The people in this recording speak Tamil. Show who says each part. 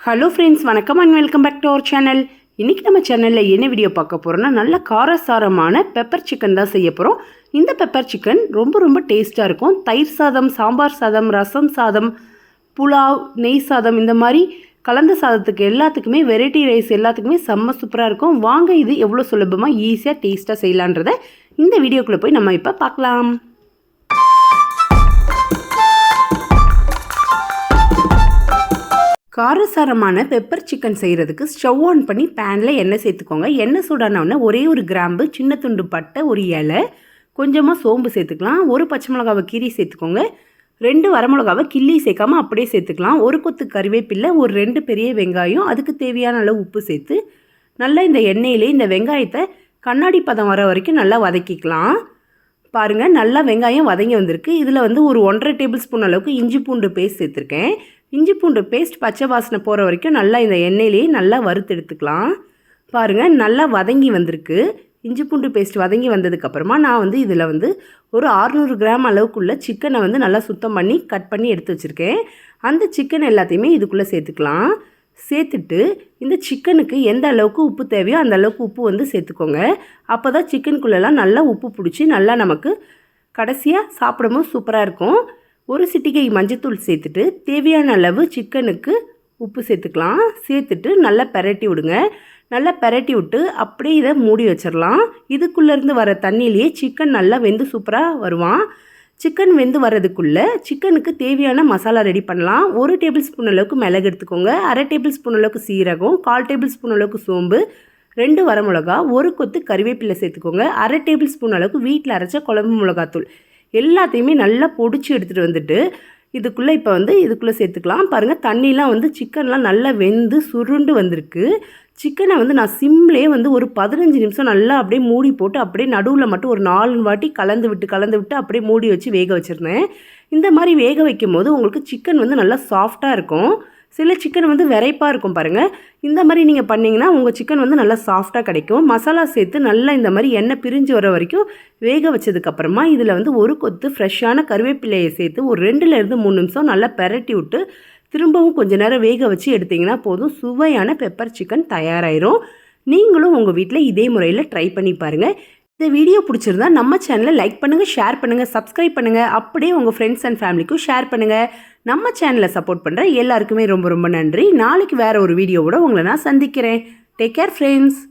Speaker 1: ஹலோ ஃப்ரெண்ட்ஸ், வணக்கம் and welcome back to our channel. இன்றைக்கி நம்ம சேனலில் என்ன வீடியோ பார்க்க போகிறோன்னா, நல்ல காரசாரமான பெப்பர் சிக்கன் தான் செய்ய போகிறோம். இந்த பெப்பர் சிக்கன் ரொம்ப டேஸ்ட்டாக இருக்கும். தயிர் சாதம், சாம்பார் சாதம், ரசம் சாதம், புலாவ், நெய் சாதம், இந்த மாதிரி கலந்த சாதத்துக்கு எல்லாத்துக்குமே, வெரைட்டி ரைஸ் எல்லாத்துக்குமே செம்ம சூப்பராக இருக்கும். வாங்க இது எவ்வளோ சுலபமாக ஈஸியாக டேஸ்ட்டாக செய்யலான்றதை இந்த வீடியோக்குள்ளே போய் நம்ம இப்போ பார்க்கலாம். காரசாரமான பெப்பர் சிக்கன் செய்கிறதுக்கு ஸ்டவ் ஆன் பண்ணி பேனில் எண்ணெய் சேர்த்துக்கோங்க. எண்ணெய் சூடானவுடனே ஒரே ஒரு கிராம்பு, சின்ன துண்டு பட்டை, ஒரு இலை, கொஞ்சமாக சோம்பு சேர்த்துக்கலாம். ஒரு பச்சை மிளகாவை கீரி சேர்த்துக்கோங்க. 2 வரமிளகாவை கிள்ளி சேர்க்காமல் அப்படியே சேர்த்துக்கலாம். ஒரு கொத்து கறிவேப்பிலை, ஒரு 2 பெரிய வெங்காயம், அதுக்கு தேவையான அளவு உப்பு சேர்த்து நல்லா இந்த எண்ணெயிலே இந்த வெங்காயத்தை கண்ணாடி பதம் வர வரைக்கும் நல்லா வதக்கிக்கலாம். பாருங்கள், நல்லா வெங்காயம் வதங்கி வந்திருக்கு. இதில் ஒரு 1.5 டேபிள் ஸ்பூன் அளவுக்கு இஞ்சி பூண்டு பேஸ்ட் சேர்த்துருக்கேன். இஞ்சி பூண்டு பேஸ்ட் பச்சை வாசனை போகிற வரைக்கும் நல்லா இந்த எண்ணெயிலேயே நல்லா வறுத்து எடுத்துக்கலாம். பாருங்கள், நல்லா வதங்கி வந்திருக்கு. இஞ்சி பூண்டு பேஸ்ட் வதங்கி வந்ததுக்கப்புறமா நான் இதில் ஒரு 600 கிராம் அளவுக்குள்ள சிக்கனை நல்லா சுத்தம் பண்ணி கட் பண்ணி எடுத்து வச்சுருக்கேன். அந்த சிக்கன் எல்லாத்தையுமே இதுக்குள்ளே சேர்த்துக்கலாம். சேர்த்துட்டு இந்த சிக்கனுக்கு எந்த அளவுக்கு உப்பு தேவையோ அந்த அளவுக்கு உப்பு சேர்த்துக்கோங்க. அப்போ தான் சிக்கனுக்குள்ளெல்லாம் நல்லா உப்பு பிடிச்சி நல்லா நமக்கு கடைசியாக சாப்பிடும்போது சூப்பராக இருக்கும். ஒரு சிட்டிகை மஞ்சத்தூள் சேர்த்துட்டு தேவையான அளவு சிக்கனுக்கு உப்பு சேர்த்துக்கலாம். சேர்த்துட்டு நல்லா பெரட்டி விடுங்க. நல்லா பெரட்டி விட்டு அப்படியே இதை மூடி வச்சிடலாம். இதுக்குள்ளேருந்து வர தண்ணியிலேயே சிக்கன் நல்லா வெந்து சூப்பராக வருவான். சிக்கன் வெந்து வர்றதுக்குள்ளே சிக்கனுக்கு தேவையான மசாலா ரெடி பண்ணலாம். 1 டேபிள் ஸ்பூன் அளவுக்கு மிளகு எடுத்துக்கோங்க. 1/2 டேபிள் ஸ்பூன் அளவுக்கு சீரகம், 1/4 டேபிள் ஸ்பூன் அளவுக்கு சோம்பு, 2 வரமிளகா, ஒரு கொத்து கறிவேப்பிலை சேர்த்துக்கோங்க. 1/2 டேபிள் ஸ்பூன் அளவுக்கு வீட்டில் அரைச்ச குழம்பு மிளகாத்தூள் எல்லாத்தையுமே நல்லா பொடிச்சு எடுத்துகிட்டு வந்துட்டு இதுக்குள்ளே இப்போ இதுக்குள்ளே சேர்த்துக்கலாம். பாருங்கள், தண்ணிலாம் சிக்கன்லாம் நல்லா வெந்து சுருண்டு வந்திருக்கு. சிக்கனை நான் சிம்லேயே ஒரு 15 நிமிஷம் நல்லா அப்படியே மூடி போட்டு அப்படியே நடுவில் மட்டும் ஒரு 4 வாட்டி கலந்து விட்டு அப்படியே மூடி வச்சு வேக வச்சுருந்தேன். இந்த மாதிரி வேக வைக்கும் போது உங்களுக்கு சிக்கன் நல்லா சாஃப்டாக இருக்கும். சில சிக்கன் விரைப்பாக இருக்கும். பாருங்கள், இந்த மாதிரி நீங்கள் பண்ணிங்கன்னா உங்கள் சிக்கன் நல்லா சாஃப்டாக கிடைக்கும். மசாலா சேர்த்து நல்லா இந்த மாதிரி எண்ணெய் பிரிஞ்சு வர வரைக்கும் வேக வச்சதுக்கப்புறமா இதில் ஒரு கொத்து ஃப்ரெஷ்ஷான கருவேப்பிலையை சேர்த்து ஒரு 2லேருந்து 3 நிமிஷம் நல்லா பெரட்டி விட்டு திரும்பவும் கொஞ்சம் நேரம் வேக வச்சு எடுத்திங்கன்னா போதும். சுவையான பெப்பர் சிக்கன் தயாராகிரும். நீங்களும் உங்கள் வீட்டில் இதே முறையில் ட்ரை பண்ணி பாருங்கள். இந்த வீடியோ பிடிச்சிருந்தா நம்ம சேனலை லைக் பண்ணுங்கள், ஷேர் பண்ணுங்கள், சப்ஸ்கிரைப் பண்ணுங்கள். அப்படியே உங்கள் ஃப்ரெண்ட்ஸ் அண்ட் ஃபேமிலிக்கும் ஷேர் பண்ணுங்கள். நம்ம சேனலை சப்போர்ட் பண்ணுற எல்லாருக்குமே ரொம்ப நன்றி. நாளைக்கு வேறு ஒரு வீடியோவோட உங்களை நான் சந்திக்கிறேன். Take care friends.